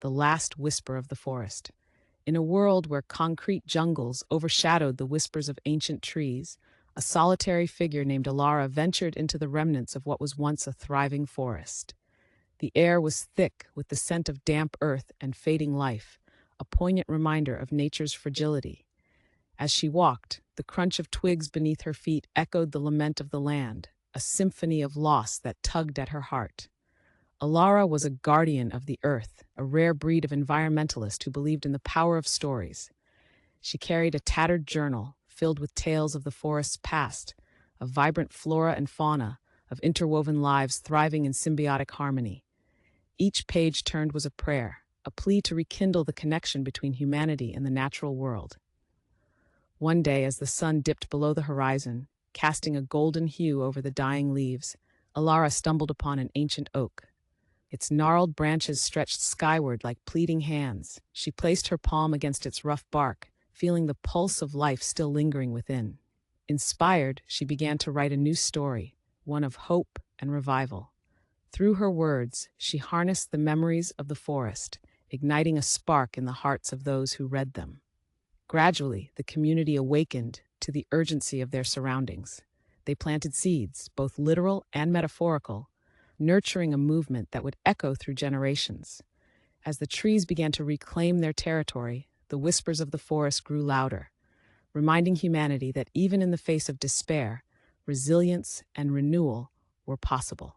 the last whisper of the forest. In a world where concrete jungles overshadowed the whispers of ancient trees, a solitary figure named Elara ventured into the remnants of what was once a thriving forest. The air was thick with the scent of damp earth and fading life, a poignant reminder of nature's fragility. As she walked, the crunch of twigs beneath her feet echoed the lament of the land, a symphony of loss that tugged at her heart. Elara was a guardian of the earth, a rare breed of environmentalist who believed in the power of stories. She carried a tattered journal filled with tales of the forest's past, of vibrant flora and fauna, of interwoven lives thriving in symbiotic harmony. Each page turned was a prayer, a plea to rekindle the connection between humanity and the natural world. One day, as the sun dipped below the horizon, casting a golden hue over the dying leaves, Elara stumbled upon an ancient oak. Its gnarled branches stretched skyward like pleading hands. She placed her palm against its rough bark, feeling the pulse of life still lingering within. Inspired, she began to write a new story, one of hope and revival. Through her words, she harnessed the memories of the forest, igniting a spark in the hearts of those who read them. Gradually, the community awakened to the urgency of their surroundings. They planted seeds, both literal and metaphorical, nurturing a movement that would echo through generations. As the trees began to reclaim their territory, the whispers of the forest grew louder, reminding humanity that even in the face of despair, resilience and renewal were possible.